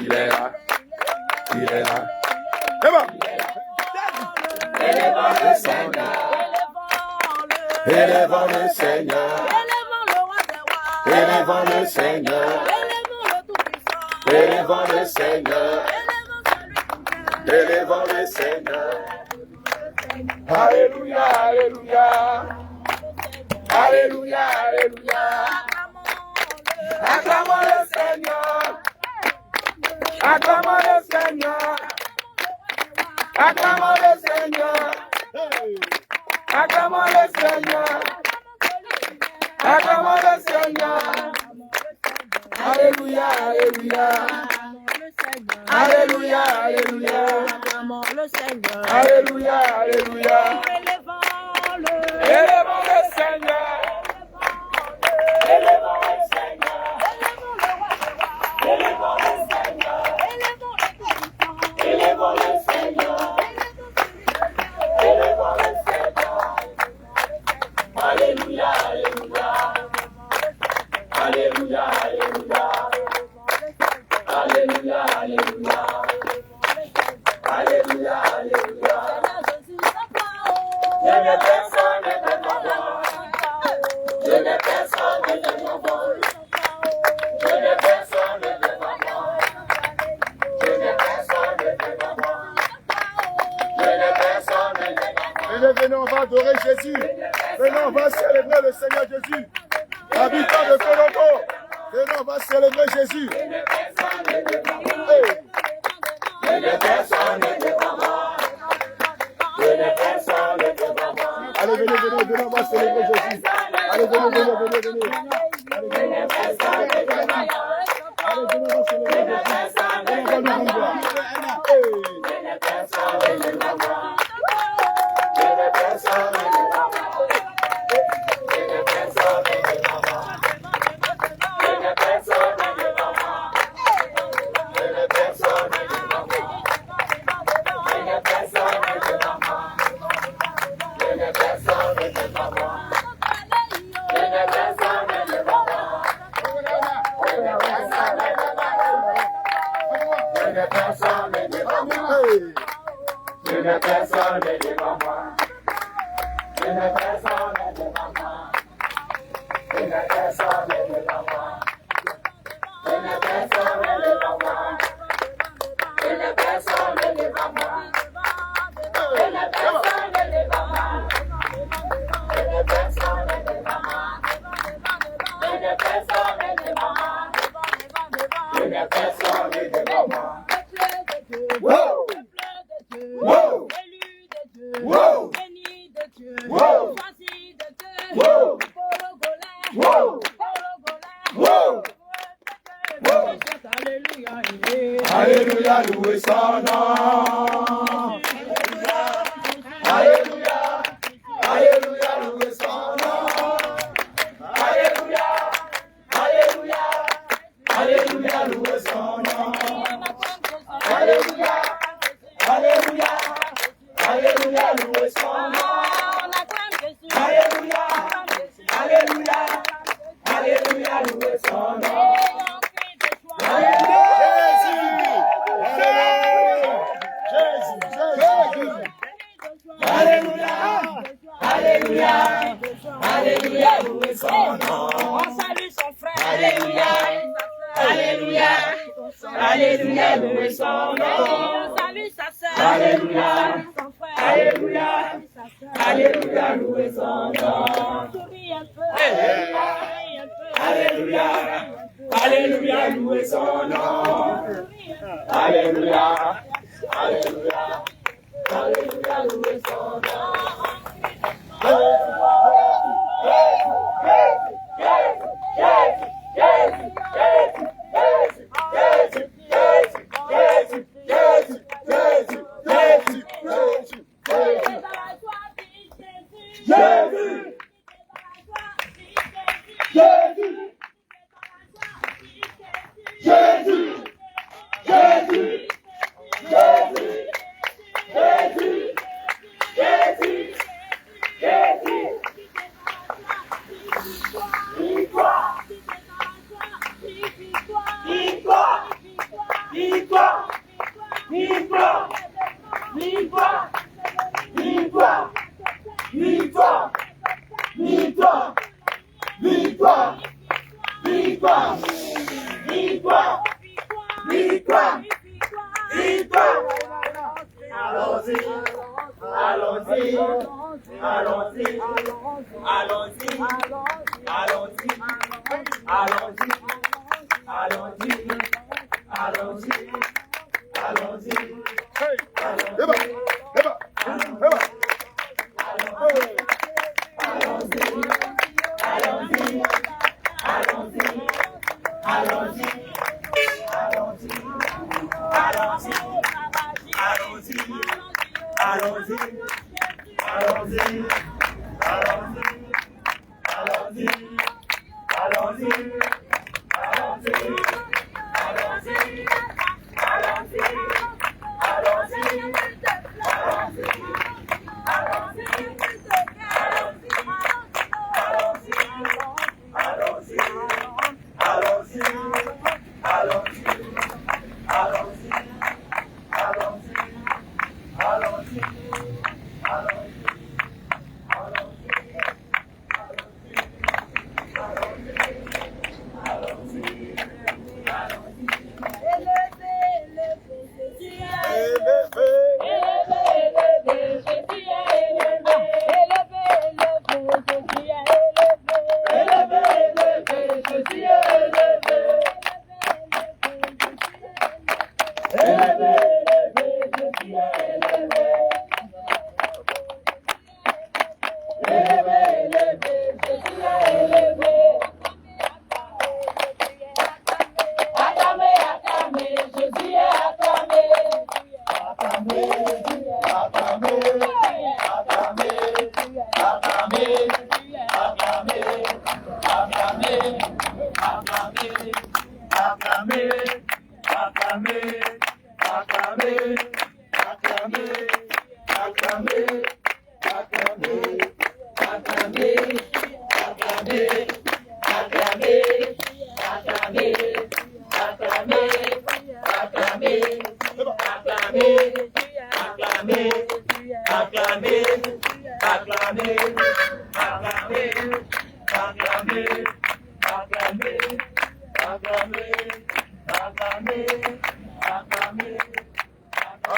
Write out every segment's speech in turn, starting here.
Il est là. Il est là. C'est bon. Élevons le Seigneur. Élevons le Seigneur. Élevons le roi des rois. Élevons le Seigneur. Élevons le tout-puissant. Élevons le Seigneur. Élevons celui qui vient. Élevons le Seigneur. Alléluia, alléluia. Alléluia, alléluia. Acclamons le Seigneur. Acclamons le Seigneur. Acclamons le Seigneur. Acclamons le Seigneur. Acclamons le Seigneur. Alléluia, alléluia. Alléluia, alléluia. Acclamons le Seigneur. Alléluia, alléluia. Élevons le Seigneur. Élevons le Seigneur. Élevons le Seigneur. Élevons le Seigneur. Élevons le Seigneur. Alléluia, alléluia. Alléluia, alléluia. Alléluia, alléluia. Alléluia, alléluia. Je n'ai personne de devant moi. Je n'ai personne de devant moi. Je n'ai personne de devant moi. Je n'ai personne de devant moi. Je n'ai personne de devant moi. Venez, on va adorer Jésus. Venez, on va célébrer le Seigneur Jésus. Habitants de Toronto. Venez, on va célébrer Jésus. Je n'ai personne de devant moi. Je n'ai personne de devant moi. Je n'ai personne de devant moi. Allez, venez, on va célébrer Jésus. Allez, venez. Allez, venez, personne de devant moi. Allez, venez, on va célébrer Jésus. Allez, on va nous rendre gloire. Je n'ai personne de devant moi. Je n'ai personne de devant moi. Je n'ai personne de devant moi. Je n'ai personne de devant moi. Je n'ai personne de devant moi. Je n'ai personne de devant moi. Je n'ai personne de devant moi. Je n'ai personne de devant moi. Je n'ai personne de devant moi. Je n'ai personne de devant moi. Je n'ai personne de devant moi. Je n'ai personne de devant moi. Je n'ai personne de devant moi. Je n'ai personne de devant moi. Je n'ai personne de devant moi. Je n'ai personne de devant moi. Je n'ai personne de devant moi. Je n'ai personne de devant moi. Je n'ai personne de devant moi. Wow! Wow! Wow! Wow! Wow! Wow! Alléluia, louez son nom. Alléluia, alléluia, louez son nom. Alléluia, alléluia, alléluia, louez son nom. Alléluia, alléluia, alléluia, louez son nom. Alléluia, alléluia, alléluia, louez son nom. Alléluia, alléluia, louez son nom. On salue son frère. Alléluia, alléluia, alléluia, louez son nom. On salue sa sœur. Alléluia, Son frère. alléluia, alléluia, louez son nom. Souris un peu. Alléluia, alléluia, louez son nom. Alléluia, alléluia, alléluia, louez son nom. Victoire. Victoire. Victoire. Victoire. Victoire. Victoire. Victoire. Victoire. Victoire. Victoire. Allons-y. Allons-y. Allons-y. Allons-y. Allons-y. Allons-y. Allons-y. Allons-y. Allons-y. Hey. Eba. Eba. Eba.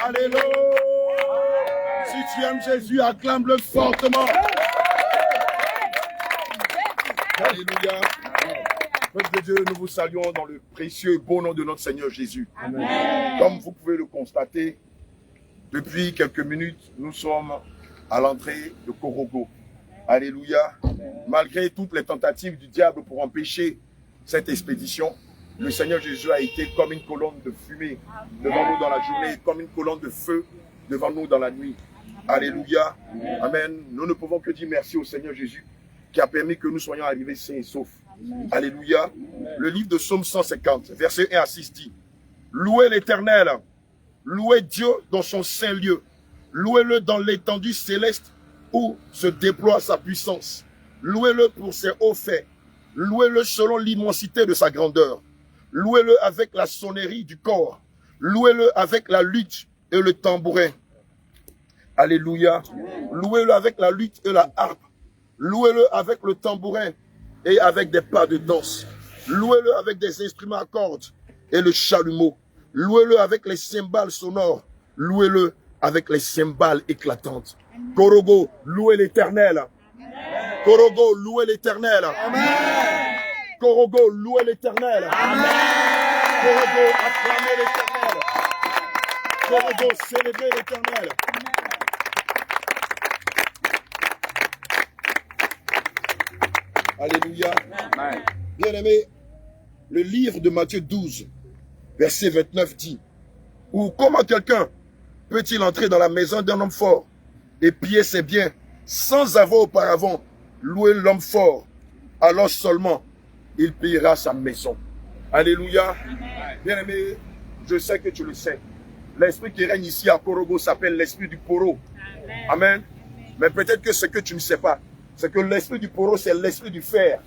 Alléluia. Si tu aimes Jésus, acclame-le fortement. Alléluia. Peuple de Dieu, nous vous saluons dans le précieux et beau nom de notre Seigneur Jésus. Amen. Comme vous pouvez le constater, depuis quelques minutes, nous sommes à l'entrée de Korogo. Alléluia. Malgré toutes les tentatives du diable pour empêcher cette expédition, le Seigneur Jésus a été comme une colonne de fumée devant nous dans la journée, comme une colonne de feu devant nous dans la nuit. Alléluia. Amen. Nous ne pouvons que dire merci au Seigneur Jésus qui a permis que nous soyons arrivés sains et saufs. Alléluia. Le livre de Psaume 150, versets 1 à 6 dit: Louez l'Éternel, louez Dieu dans son saint lieu, louez-le dans l'étendue céleste où se déploie sa puissance, louez-le pour ses hauts faits, louez-le selon l'immensité de sa grandeur, louez-le avec la sonnerie du corps, louez-le avec la lutte et le tambourin. Alléluia. Louez-le avec la lutte et la harpe, louez-le avec le tambourin et avec des pas de danse. Louez-le avec des instruments à cordes et le chalumeau. Louez-le avec les cymbales sonores. Louez-le avec les cymbales éclatantes. Korogo, louez l'Éternel. Korogo, louez l'Éternel. Korogo, louez l'Éternel. Korogo, acclamez l'Éternel. Korogo, célébrez l'Éternel. Alléluia. Bien-aimé, le livre de Matthieu 12, verset 29 dit: ou comment quelqu'un peut-il entrer dans la maison d'un homme fort et piller ses biens sans avoir auparavant loué l'homme fort? Alors seulement il pillera sa maison. Alléluia. Bien-aimé, je sais que tu le sais. L'esprit qui règne ici à Korogo s'appelle l'esprit du poro. Amen. Mais peut-être que ce que tu ne sais pas, c'est que l'esprit du poro, c'est l'esprit du fer.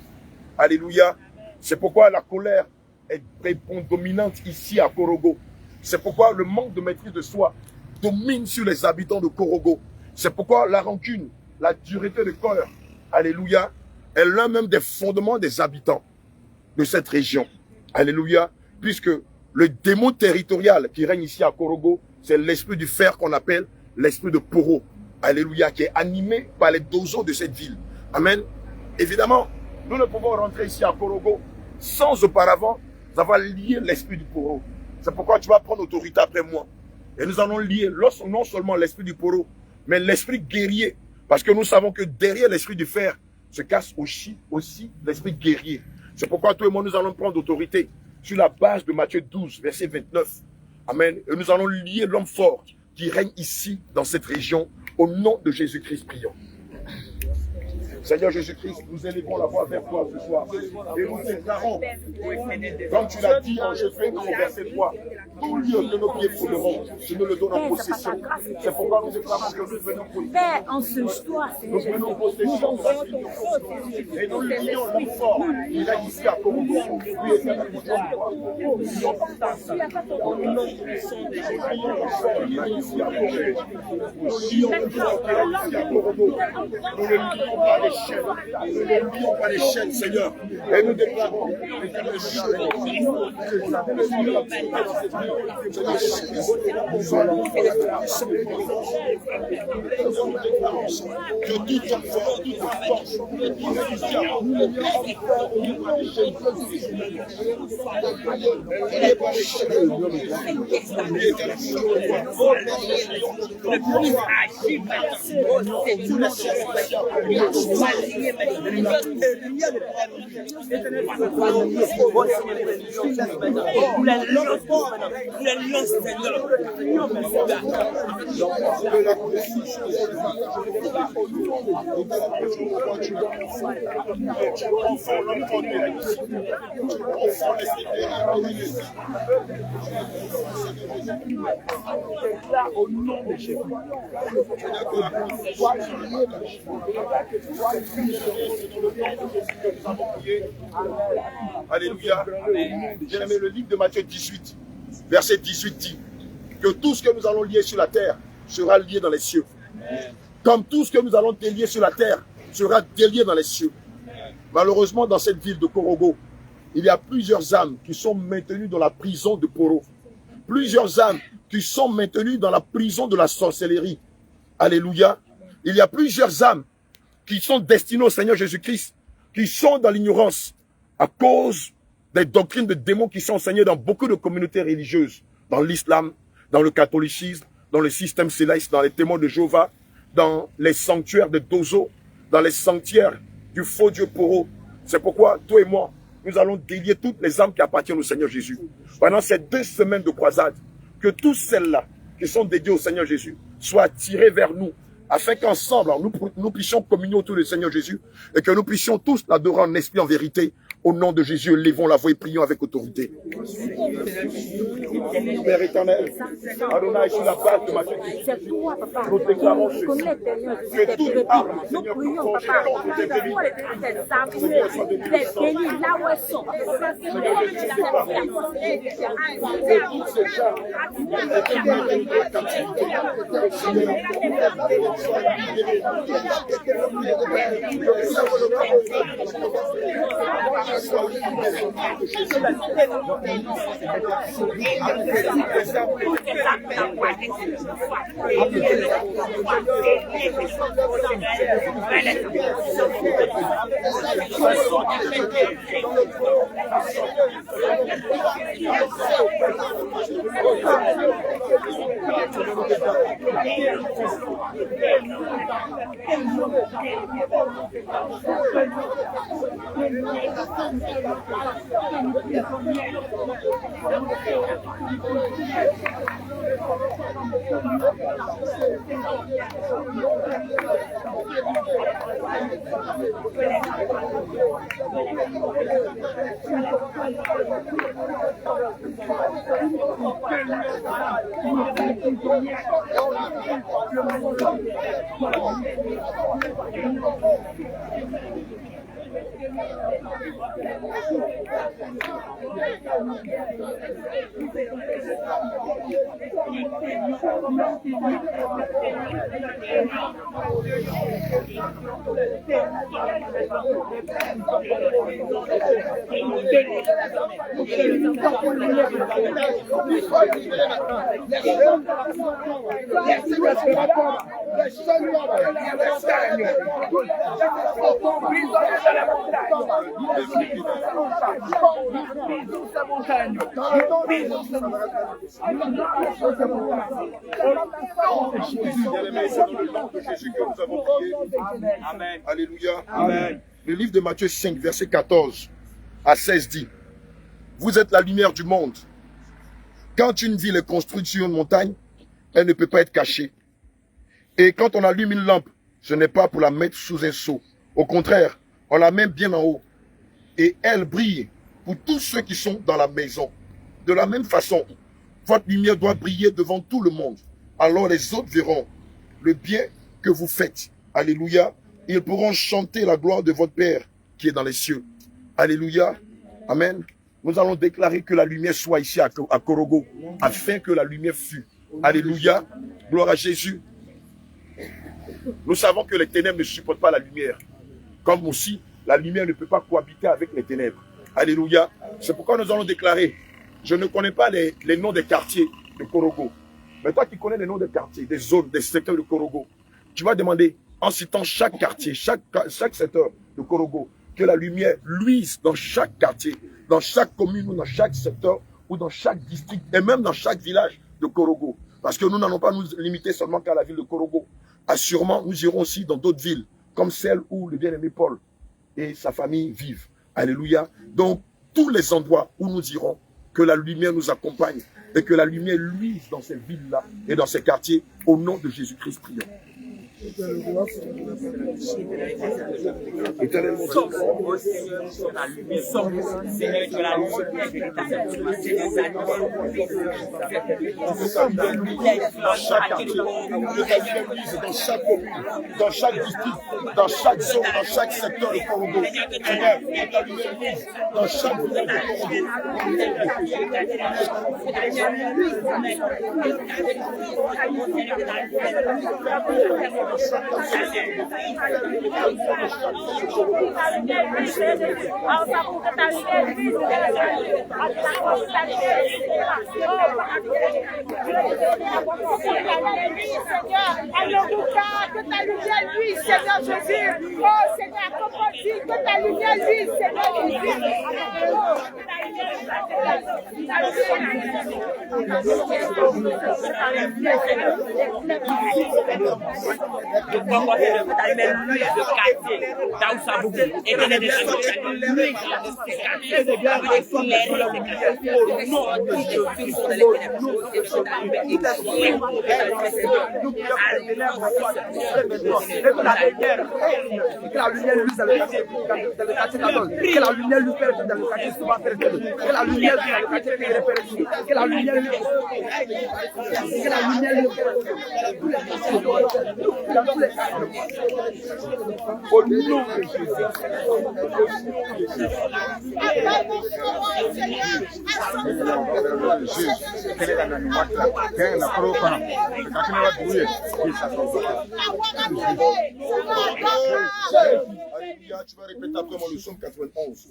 Alléluia. C'est pourquoi la colère est prédominante ici à Korogo. C'est pourquoi le manque de maîtrise de soi domine sur les habitants de Korogo. C'est pourquoi la rancune, la dureté de cœur, alléluia, est l'un même des fondements des habitants de cette région. Alléluia, puisque le démon territorial qui règne ici à Korogo, c'est l'esprit du fer qu'on appelle l'esprit de Poro. Alléluia, qui est animé par les dozos de cette ville. Amen. Évidemment, nous ne pouvons rentrer ici à Korogo sans auparavant avoir lié l'esprit du Poro. C'est pourquoi tu vas prendre autorité après moi. Et nous allons lier non seulement l'esprit du Poro, mais l'esprit guerrier. Parce que nous savons que derrière l'esprit du fer se cache aussi l'esprit guerrier. C'est pourquoi toi et moi, nous allons prendre autorité sur la base de Matthieu 12, verset 29. Amen. Et nous allons lier l'homme fort qui règne ici, dans cette région, au nom de Jésus-Christ, prions. Seigneur Jésus-Christ, nous élevons la voix vers toi ce soir. Et nous déclarons, comme tu l'as dit en Jésus au verset 3, tout lieu que nos pieds fouleront, tu nous le donnes en possession. C'est pourquoi nous déclarons que nous venons possession. Nous venons possession de la ville de Korogo. Et nous lions l'homme fort qui règne ici à Korogo. Lui est un petit homme. Nous lions ici à Korogo. Nous lions le fort qui règne ici à Korogo. Nous ne lions pas les chaînes. Nous ne lions pas les chaînes, Seigneur. Et nous déclarons que toute force, toute force, au nom de Jésus. Alléluia. Bien-aimé, le livre de Matthieu 18, verset 18 dit que tout ce que nous allons lier sur la terre sera lié dans les cieux. Comme tout ce que nous allons délier sur la terre sera délié dans les cieux. Malheureusement, dans cette ville de Korogo, il y a plusieurs âmes qui sont maintenues dans la prison de Poro. Plusieurs âmes qui sont maintenues dans la prison de la sorcellerie. Alléluia. Il y a plusieurs âmes qui sont destinées au Seigneur Jésus-Christ, qui sont dans l'ignorance à cause des doctrines de démons qui sont enseignées dans beaucoup de communautés religieuses, dans l'islam, dans le catholicisme, dans le système céleste, dans les témoins de Jéhovah, dans les sanctuaires de Dozo, dans les sanctuaires du faux Dieu Poro. C'est pourquoi, toi et moi, nous allons délier toutes les âmes qui appartiennent au Seigneur Jésus. Pendant ces 2 semaines de croisade, que toutes celles-là qui sont dédiées au Seigneur Jésus soient attirées vers nous, afin qu'ensemble, nous puissions communier autour du Seigneur Jésus et que nous puissions tous l'adorer en esprit, en vérité. Au nom de Jésus, levons la voix et prions avec autorité. Père éternel, Adonai, sur la base de Matthieu 18, nous déclarons ceci, que toute arme, Seigneur, forgée contre tes délits, Seigneur, soit délivrée. Que toutes ces gens qui ont été livrés en captivité, Amen. Alléluia. Amen. Le livre de Matthieu 5, verset 14 à 16 dit: vous êtes la lumière du monde. Quand une ville est construite sur une montagne, elle ne peut pas être cachée. Et quand on allume une lampe, ce n'est pas pour la mettre sous un seau. Au contraire, on la met bien en haut. Et elle brille pour tous ceux qui sont dans la maison. De la même façon, votre lumière doit briller devant tout le monde. Alors les autres verront le bien que vous faites. Alléluia. Ils pourront chanter la gloire de votre Père qui est dans les cieux. Alléluia. Amen. Nous allons déclarer que la lumière soit ici à Korogo, afin que la lumière fût. Alléluia. Gloire à Jésus. Nous savons que les ténèbres ne supportent pas la lumière. Comme aussi, la lumière ne peut pas cohabiter avec les ténèbres. Alléluia. C'est pourquoi nous allons déclarer. Je ne connais pas les noms des quartiers de Korogo. Mais toi qui connais les noms des quartiers, des zones, des secteurs de Korogo, tu vas demander, en citant chaque quartier, chaque secteur de Korogo, que la lumière luise dans chaque quartier, dans chaque commune ou dans chaque secteur ou dans chaque district et même dans chaque village de Korogo. Parce que nous n'allons pas nous limiter seulement qu'à la ville de Korogo. Assurément, nous irons aussi dans d'autres villes, comme celle où le bien-aimé Paul et sa famille vivent. Alléluia. Donc, tous les endroits où nous irons, que la lumière nous accompagne et que la lumière luise dans ces villes-là et dans ces quartiers. Au nom de Jésus-Christ, prions. Éternellement, dans chaque quartier, dans chaque commune, dans chaque district, dans chaque zone, dans chaque secteur de Congo. Seigneur, ta lumière luise dans chaque village de Alléluia, que ta lumière luise, Seigneur Jésus. Oh Seigneur, comme on dit, que ta lumière luise, Seigneur Jésus. Que la lumière luise dans le quartier d'Adol. Que la lumière luise dans le quartier Souba. Que la lumière luise dans le quartier Pérez. Que la lumière luise. Que la lumière luise dans tous les au nom de Jésus. Alléluia, tu vas répéter après moi le psaume 91.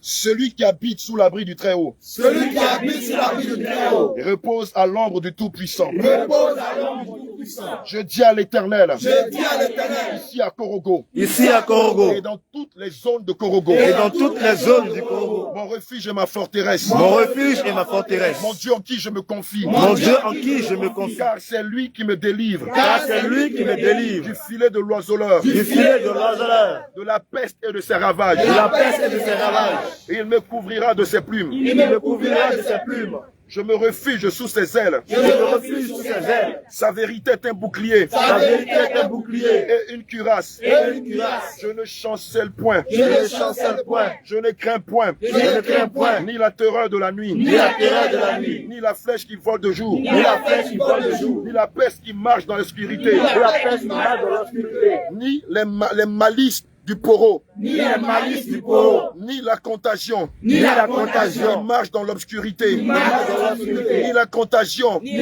Celui qui habite sous l'abri du Très-Haut. Celui qui habite sous l'abri du Très-Haut. Repose à l'ombre du Tout-Puissant. Repose à l'ombre du Tout-Puissant. Je dis à l'Éternel. Je dis à l'Éternel. Ici à Korogo. Ici à Korogo. Et dans toutes les zones de Korogo. Et dans toutes les zones du Korogo. Mon refuge et ma forteresse. Mon refuge et ma forteresse. Mon Dieu en qui je me confie. Mon Dieu en qui je me confie. Car c'est lui qui me délivre. Car c'est lui qui me délivre. Du filet de l'oiseleur. Du filet de l'oiseleur. De la peste et de ses ravages. De la peste et de ses ravages. Et il me couvrira de ses plumes. Il me couvrira de ses plumes. Je me refuge sous ses ailes. Je me refuge sous ses ailes. Sa vérité est un bouclier. Sa vérité est un bouclier. Et une cuirasse. Et une cuirasse. Je ne chancelle point. Je ne chancelle point. Je ne crains point. Je ne crains point. Ni la terreur de la nuit. Ni la terreur de la nuit. Ni la flèche qui vole de jour. Ni la flèche qui vole de jour. Ni la peste qui marche dans l'obscurité. Ni la peste qui marche dans l'obscurité. Ni les malices du poro, ni les malices du poro, ni la contagion, ni la contagion, qui marche dans l'obscurité, ni la contagion, qui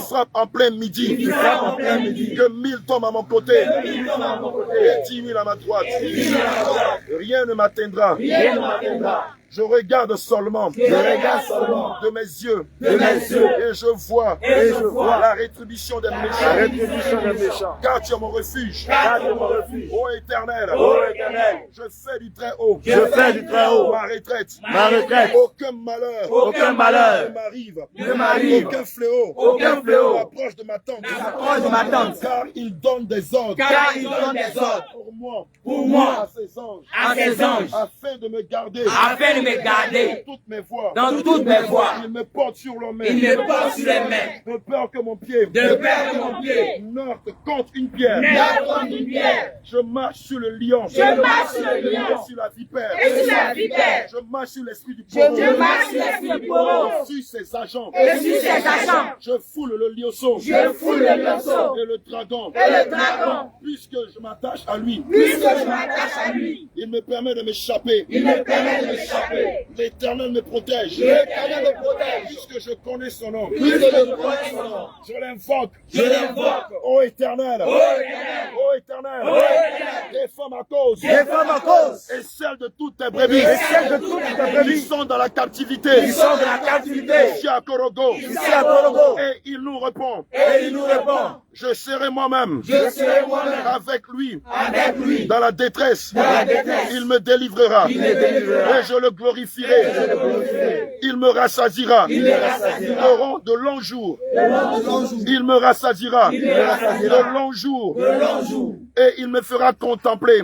frappe en plein midi, que 1000 tombent à mon côté, et 10 000 à ma droite. Rien ne m'atteindra. Je regarde seulement de mes yeux et je vois la rétribution des méchants. Car tu es mon refuge. Ô Éternel, je fais du très haut ma retraite. Aucun malheur ne m'arrive. Aucun fléau approche de ma tente. Car il donne des ordres pour moi à ses anges afin de me garder dans toutes mes voies. Il me porte sur les mains. De peur que mon pied n'heurte contre une pierre. Je marche sur le lion. Et sur la vipère. Je marche sur l'esprit du poro. Sur ses agents. Je foule le lionceau. Et le dragon. Puisque je m'attache à lui. Il me permet de m'échapper. L'Éternel me protège. Puisque je connais son nom. Je l'invoque. Ô Éternel. Défends ma cause. Et celle de toutes tes brebis. Qui sont dans la captivité. Ici à Korogo. Et il nous répond. Je serai moi-même avec lui dans la détresse. Il me délivrera et je le glorifierai. Il me rassasiera de longs jours. Il me rassasiera de longs jours et il me fera contempler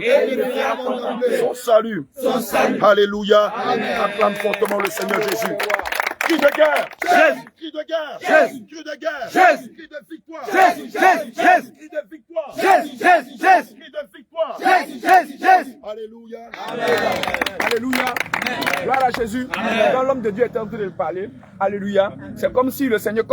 son salut. Alléluia. Acclame fortement le Seigneur Jésus. Cri de guerre, Jésus. Cri de guerre, Jésus. Cri de guerre, Jésus. Cri de victoire, Jésus. Cri de victoire, Jésus. Cri de victoire, Jésus. Alléluia. Alléluia. Gloire à Jésus. Quand l'homme de Dieu était en train de parler, alléluia, c'est comme si le Seigneur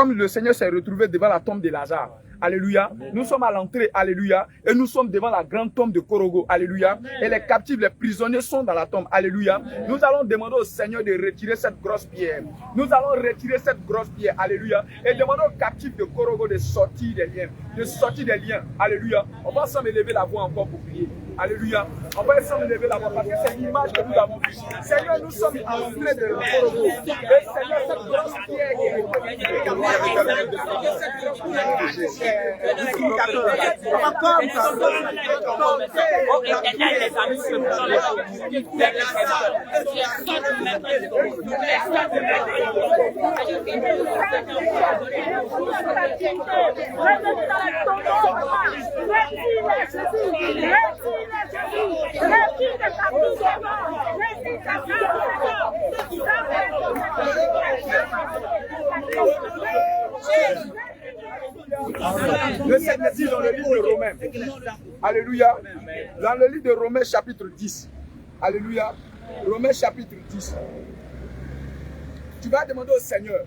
s'est retrouvé devant la tombe de Lazare. Alléluia. Nous sommes à l'entrée, alléluia, et nous sommes devant la grande tombe de Korogo, alléluia, et les captifs, les prisonniers sont dans la tombe, alléluia. Nous allons demander au Seigneur de retirer cette grosse pierre. Nous allons retirer cette grosse pierre, alléluia, et demander aux captifs de Korogo de sortir des liens, alléluia. On va s'en élever la voix encore pour prier. Alléluia. On va s'en élever la voix parce que c'est l'image que nous avons vue. Seigneur, nous sommes entrés de Korogo. Et Seigneur, cette grosse pierre qui est le Seigneur dit dans le livre de Romains, alléluia, dans le livre de Romains chapitre 10, alléluia, Romains chapitre 10, tu vas demander au Seigneur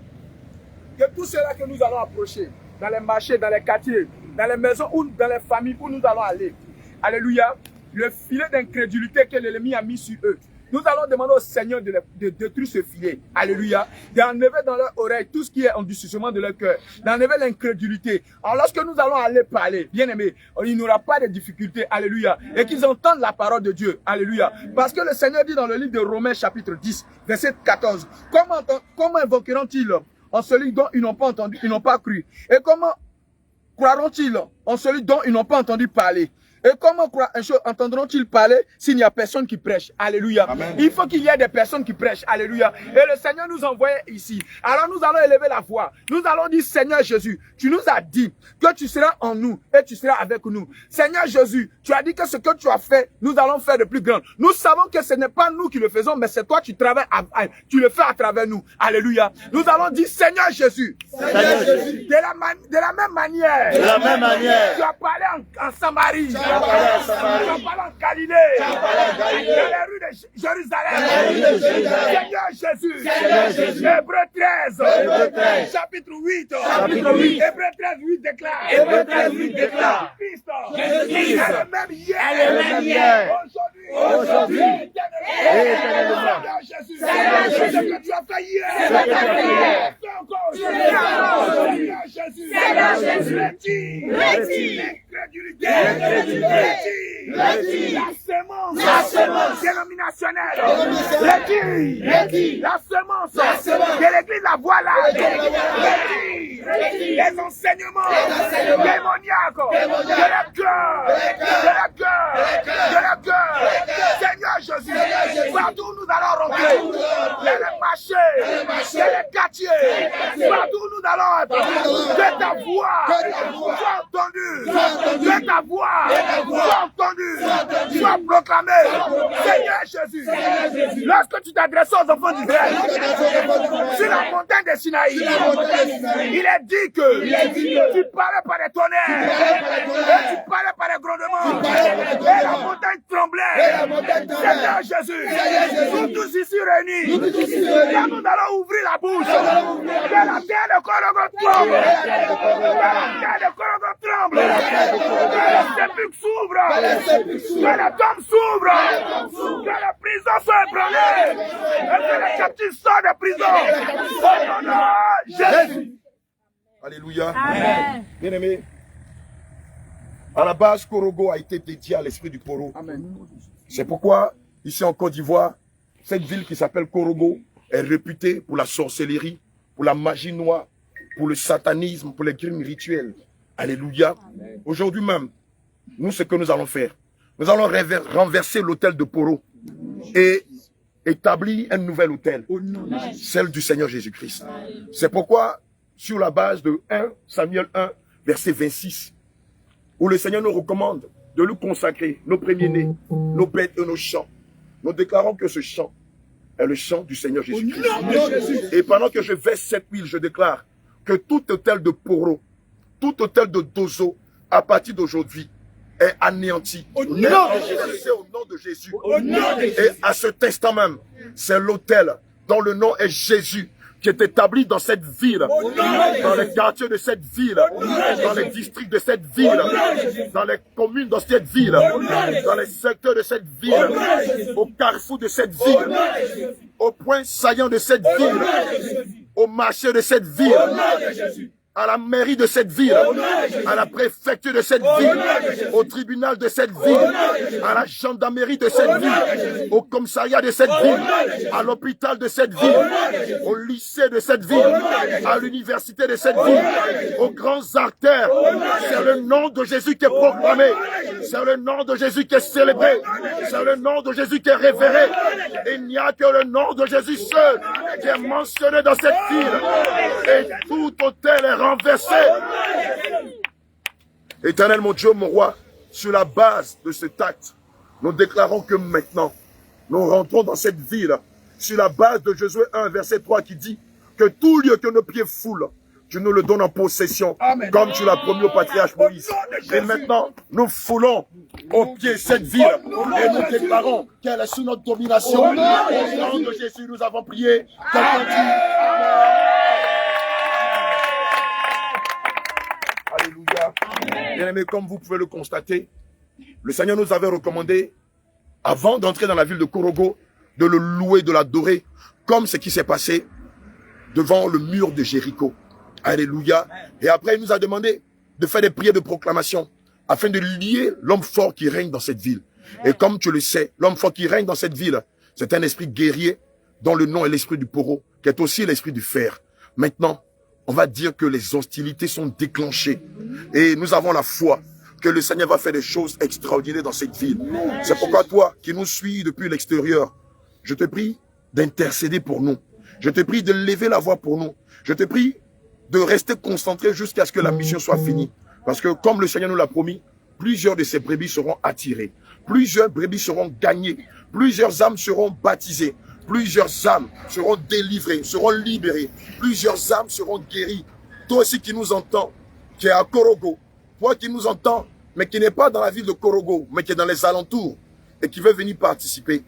que tout cela que nous allons approcher, dans les marchés, dans les quartiers, dans les maisons ou dans les familles où nous allons aller, alléluia, le filet d'incrédulité que l'ennemi a mis sur eux, nous allons demander au Seigneur de détruire ce filet. Alléluia. D'enlever dans leur oreille tout ce qui est endurcissement de leur cœur. D'enlever l'incrédulité. Alors lorsque nous allons aller parler, bien aimé, il n'y aura pas de difficulté. Alléluia. Et qu'ils entendent la parole de Dieu. Alléluia. Parce que le Seigneur dit dans le livre de Romains chapitre 10, verset 14. Comment invoqueront-ils en celui dont ils n'ont pas entendu, ils n'ont pas cru? Et comment croiront-ils en celui dont ils n'ont pas entendu parler? Et comment entendront-ils parler s'il n'y a personne qui prêche? Alléluia. Amen. Il faut qu'il y ait des personnes qui prêchent. Alléluia. Et le Seigneur nous envoyait ici. Alors nous allons élever la voix. Nous allons dire, Seigneur Jésus, tu nous as dit que tu seras en nous et tu seras avec nous. Seigneur Jésus, tu as dit que ce que tu as fait, nous allons faire de plus grand. Nous savons que ce n'est pas nous qui le faisons, mais c'est toi qui travailles, tu le fais à travers nous. Alléluia. Nous allons dire, Seigneur Jésus, Seigneur Jésus, de la même manière, tu as parlé en Samarie, parlé en Galilée, dans les rues de Jérusalem. Seigneur Jésus, Hébreux 13, chapitre 8, Hébreux 13, 8 déclare, Christ est le même hier, aujourd'hui, éternellement. Seigneur Jésus, ce que tu as fait hier, fais encore aujourd'hui. Seigneur Jésus, l'incrédulité, la semence dénominationnelle, la semence de l'église la voile, les enseignements démoniaques de la cœur, Seigneur Jésus, partout où nous allons rentrer, dans les marchés, dans les quartiers, partout où nous allons être, que ta voix soit entendue, que ta voix soit entendue, soit proclamée. Seigneur Jésus, lorsque tu t'adresses aux enfants d'Israël sur la montagne de Sinaï, il est dit que tu parlais par des tonnerres, et tu parlais par des grondements, et la montagne tremblait. Seigneur Jésus, nous tous ici réunis, là nous allons ouvrir la bouche, que la terre de Korogo tremble, que les sépulcres s'ouvrent, que les tombes s'ouvrent, que les prisons soient ébranlées, et que les captifs sortent de prison. Au nom de Jésus. Alléluia. Amen. Bien aimé, à la base, Korogo a été dédié à l'esprit du Poro. C'est pourquoi, ici en Côte d'Ivoire, cette ville qui s'appelle Korogo est réputée pour la sorcellerie, pour la magie noire, pour le satanisme, pour les crimes rituels. Alléluia. Aujourd'hui même, nous, ce que nous allons faire, nous allons renverser l'autel de Poro et établir un nouvel autel, celle du Seigneur Jésus-Christ. C'est pourquoi, sur la base de 1 Samuel 1, verset 26, où le Seigneur nous recommande de lui consacrer nos premiers-nés, nos bêtes et nos champs, nous déclarons que ce chant est le chant du Seigneur Jésus-Christ. Et pendant que je verse cette huile, je déclare que tout autel de Poro, tout autel de Dozo, à partir d'aujourd'hui, est anéanti. Au nom de Jésus. Et à cet instant même, c'est l'autel dont le nom est Jésus, qui est établi dans cette ville, dans les quartiers de cette ville, dans les districts de cette ville, dans les communes de cette ville, dans les secteurs de cette ville, au carrefour de cette ville, au point saillant de cette ville, au marché de cette ville, à la mairie de cette ville, à la préfecture de cette ville, au tribunal de cette ville, à la gendarmerie de cette ville, au commissariat de cette ville, à l'hôpital de cette ville, au lycée de cette ville, à l'université de cette ville, aux grands artères. C'est le nom de Jésus qui est proclamé, c'est le nom de Jésus qui est célébré, c'est le nom de Jésus qui est révéré. Il n'y a que le nom de Jésus seul qui est mentionné dans cette ville, et tout autel est renversé. Éternel mon Dieu, mon roi, sur la base de cet acte, nous déclarons que maintenant, nous rentrons dans cette ville, sur la base de Josué 1, verset 3, qui dit que tout lieu que nos pieds foulent, tu nous le donnes en possession, comme tu l'as promis au patriarche Moïse. Et maintenant, nous foulons au pied cette ville, et nous déclarons qu'elle est sous notre domination. Au nom de Jésus, nous avons prié. Quelqu'un dit Alléluia. Bien aimé, comme vous pouvez le constater, le Seigneur nous avait recommandé, avant d'entrer dans la ville de Korogo, de le louer, de l'adorer, comme ce qui s'est passé devant le mur de Jéricho. Alléluia. Et après, il nous a demandé de faire des prières de proclamation, afin de lier l'homme fort qui règne dans cette ville. Et comme tu le sais, l'homme fort qui règne dans cette ville, c'est un esprit guerrier, dont le nom est l'esprit du Poro, qui est aussi l'esprit du fer. Maintenant, on va dire que les hostilités sont déclenchées. Et nous avons la foi que le Seigneur va faire des choses extraordinaires dans cette ville. C'est pourquoi toi, qui nous suis depuis l'extérieur, je te prie d'intercéder pour nous. Je te prie de lever la voix pour nous. Je te prie de rester concentré jusqu'à ce que la mission soit finie. Parce que comme le Seigneur nous l'a promis, plusieurs de ces brebis seront attirées. Plusieurs brebis seront gagnées. Plusieurs âmes seront baptisées. Plusieurs âmes seront délivrées, seront libérées. Plusieurs âmes seront guéries. Toi aussi qui nous entends, qui es à Korogo, toi qui nous entends mais qui n'est pas dans la ville de Korogo, mais qui est dans les alentours et qui veut venir participer,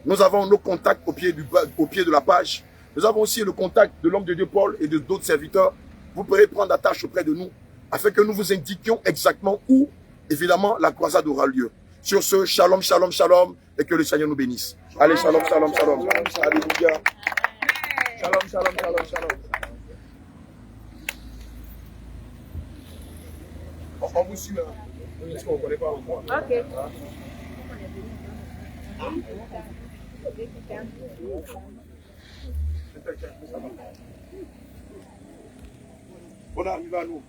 nous avons nos contacts au pied de la page. Nous avons aussi le contact de l'homme de Dieu Paul et de d'autres serviteurs. Vous pourrez prendre attache auprès de nous afin que nous vous indiquions exactement où, évidemment, la croisade aura lieu. Sur ce, shalom, shalom, shalom, et que le Seigneur nous bénisse. Allez, shalom, shalom, shalom. Alléluia. Shalom, shalom, shalom, shalom. On vous suit, hein. On ne connaît pas encore. Ok. On arrive à nous.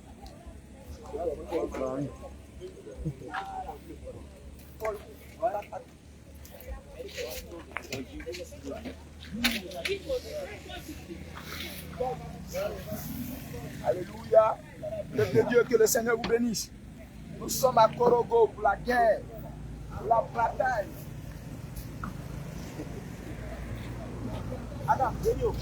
Alléluia. Que Dieu, que le Seigneur vous bénisse. Nous sommes à Korogo pour la guerre, pour la bataille. Adam, venez.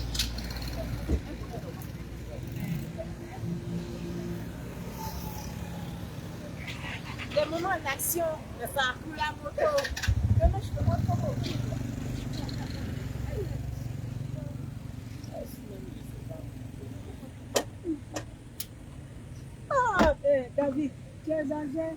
Le moment d'action, de faire couler la moto. Comment je te montre comment? Ah, David, tu es âgé.